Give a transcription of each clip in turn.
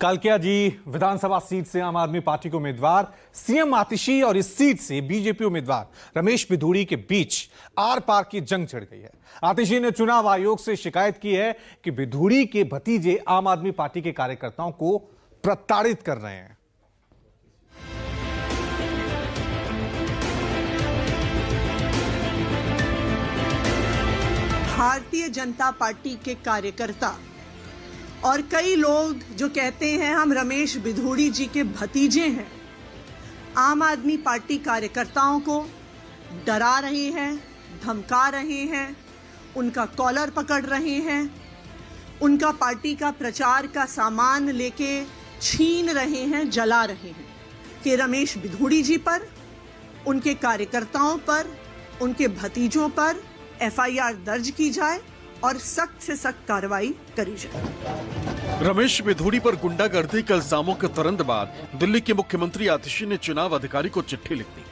कालकिया जी विधानसभा seat से आम आदमी पार्टी के उम्मीदवार सीएम आतिशी और इस सीट से बीजेपी उम्मीदवार रमेश बिधूड़ी के बीच आर पार की जंग छिड़ गई है। आतिशी ने चुनाव आयोग से शिकायत की है कि बिधूड़ी के भतीजे आम आदमी पार्टी के कार्यकर्ताओं को प्रताड़ित कर रहे हैं। भारतीय जनता पार्टी के कार्यकर्ता और कई लोग जो कहते हैं हम रमेश बिधूड़ी जी के भतीजे हैं, आम आदमी पार्टी कार्यकर्ताओं को डरा रहे हैं, धमका रहे हैं, उनका कॉलर पकड़ रहे हैं, उनका पार्टी का प्रचार का सामान लेके छीन रहे हैं, जला रहे हैं कि रमेश बिधूड़ी जी पर, उनके कार्यकर्ताओं पर, उनके भतीजों पर एफआईआर दर्ज की जाए और सख्त से सख्त कार्रवाई करी जाए। रमेश बिधूड़ी पर गुंडागर्दी के इल्जामों के तुरंत बाद दिल्ली के मुख्यमंत्री आतिशी ने चुनाव अधिकारी को चिट्ठी लिख दी।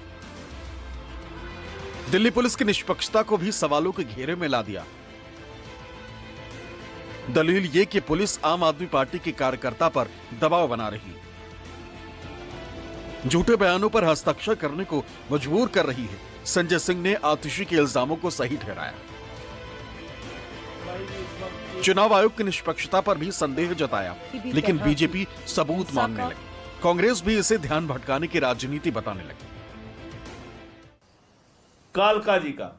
दिल्ली पुलिस की निष्पक्षता को भी सवालों के घेरे में ला दिया। दलील ये कि पुलिस आम आदमी पार्टी के कार्यकर्ता पर दबाव बना रही है, झूठे बयानों पर हस्ताक्षर करने को मजबूर कर रही है। संजय सिंह ने आतिशी के इल्जामों को सही ठहराया। चुनाव आयोग की निष्पक्षता पर भी संदेह जताया, लेकिन बीजेपी सबूत मांगने लगी। कांग्रेस भी इसे ध्यान भटकाने की राजनीति बताने लगी। कालका जी का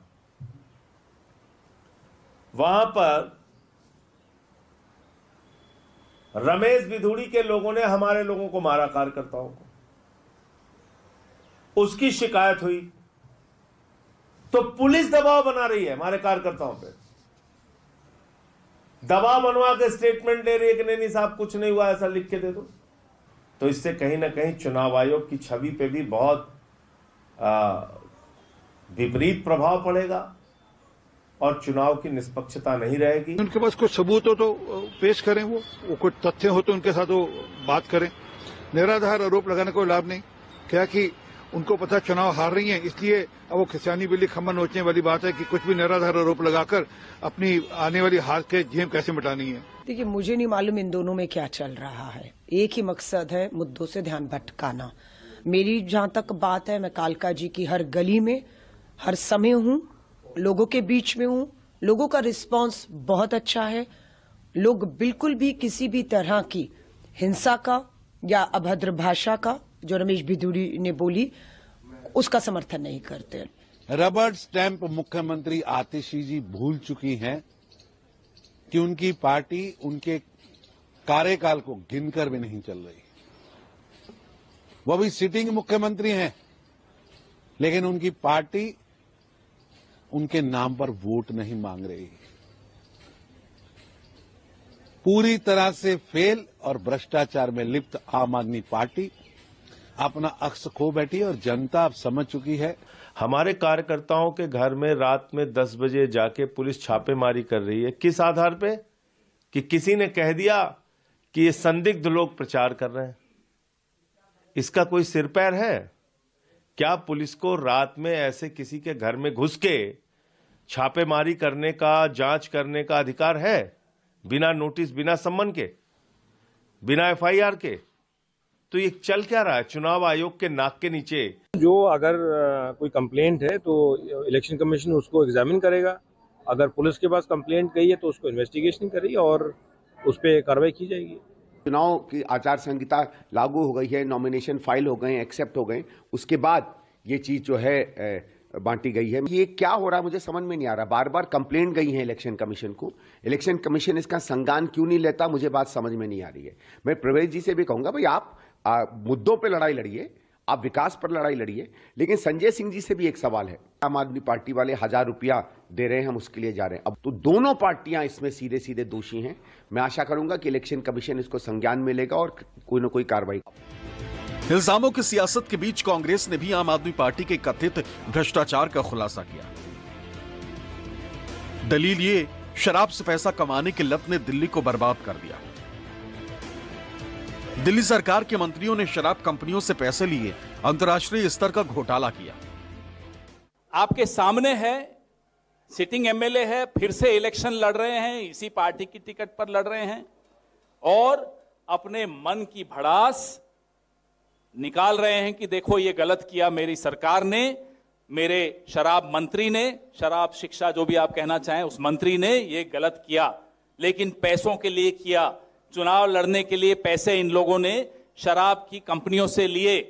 वहां पर रमेश बिधूड़ी के लोगों ने हमारे लोगों को मारा, कार्यकर्ताओं को, उसकी शिकायत हुई तो पुलिस दबाव बना रही है हमारे कार्यकर्ताओं पे, दबाव बनवा के स्टेटमेंट ले रही है कि नहीं साहब कुछ नहीं हुआ, ऐसा लिख के दे दो। तो इससे कहीं ना कहीं चुनाव आयोग की छवि पे भी बहुत विपरीत प्रभाव पड़ेगा और चुनाव की निष्पक्षता नहीं रहेगी। उनके पास कुछ सबूत हो तो पेश करें, वो कुछ तथ्य हो तो उनके साथ वो बात करें। निराधार आरोप लगाने को लाभ नहीं। क्या कि उनको पता चुनाव हार रही है, इसलिए अब वो खिसियानी बिल्ली खम्मा नोचने वाली बात है कि कुछ भी निराधार आरोप लगाकर अपनी आने वाली हार के जेब कैसे मिटानी है। देखिए, मुझे नहीं मालूम इन दोनों में क्या चल रहा है। एक ही मकसद है, मुद्दों से ध्यान भटकाना। मेरी जहां तक बात है, मैं कालका जी की हर गली में हर समय हूं, लोगों के बीच में हूं। लोगों का रिस्पांस बहुत अच्छा है। लोग बिल्कुल भी किसी भी तरह की हिंसा का या अभद्र भाषा का, जो रमेश बिधूड़ी ने बोली, उसका समर्थन नहीं करते। रबड़ स्टैंप मुख्यमंत्री आतिशी जी भूल चुकी हैं कि उनकी पार्टी उनके कार्यकाल को गिनकर भी नहीं चल रही। वो भी सिटिंग मुख्यमंत्री हैं, लेकिन उनकी पार्टी उनके नाम पर वोट नहीं मांग रही। पूरी तरह से फेल और भ्रष्टाचार में लिप्त आम आदमी पार्टी अपना अक्स खो बैठी और जनता अब समझ चुकी है। हमारे कार्यकर्ताओं के घर में रात में 10 बजे जाके पुलिस छापेमारी कर रही है। किस आधार पे? कि किसी ने कह दिया कि ये संदिग्ध लोग प्रचार कर रहे हैं। इसका कोई सिर पैर है? क्या पुलिस को रात में ऐसे किसी के घर में घुस के छापेमारी करने का, जांच करने का अधिकार है? बिना नोटिस, बिना सम्मन के, बिना एफआईआर के? तो ये चल क्या रहा है चुनाव आयोग के नाक के नीचे? जो अगर कोई कंप्लेंट है तो इलेक्शन कमीशन उसको एग्जामिन करेगा। अगर पुलिस के पास कंप्लेंट गई है तो उसको इन्वेस्टिगेशन करेगी और उस पर कार्रवाई की जाएगी। चुनाव की आचार संहिता लागू हो गई है, नॉमिनेशन फाइल हो गए, एक्सेप्ट हो गए, उसके बाद ये चीज जो है बांटी गई है। ये क्या हो रहा है मुझे समझ में नहीं आ रहा। बार बार कंप्लेंट गई है इलेक्शन कमीशन को, इलेक्शन कमीशन इसका संज्ञान क्यों नहीं लेता, मुझे बात समझ में नहीं आ रही है। मैं प्रवेश जी से भी कहूंगा, भाई आप मुद्दों पे लड़ाई लड़िए, आप विकास पर लड़ाई लड़िए, लेकिन संजय सिंह जी से भी एक सवाल है। आम आदमी पार्टी वाले 1000 रुपया दे रहे हैं, हम उसके लिए जा रहे हैं। अब तो दोनों पार्टियां इसमें सीधे सीधे दोषी हैं। मैं आशा करूंगा कि इलेक्शन कमीशन इसको संज्ञान में लेगा और कोई ना कोई कार्रवाई। इल्जामों की सियासत के बीच कांग्रेस ने भी आम आदमी पार्टी के कथित भ्रष्टाचार का खुलासा किया। दलील ये, शराब से पैसा कमाने की लत ने दिल्ली को बर्बाद कर दिया। दिल्ली सरकार के मंत्रियों ने शराब कंपनियों से पैसे लिए, अंतर्राष्ट्रीय स्तर का घोटाला किया। आपके सामने है, सिटिंग एमएलए है, फिर से इलेक्शन लड़ रहे हैं, इसी पार्टी की टिकट पर लड़ रहे हैं और अपने मन की भड़ास निकाल रहे हैं कि देखो ये गलत किया मेरी सरकार ने, मेरे शराब मंत्री ने, शराब शिक्षा जो भी आप कहना चाहें उस मंत्री ने ये गलत किया, लेकिन पैसों के लिए किया। चुनाव लड़ने के लिए पैसे इन लोगों ने शराब की कंपनियों से लिए।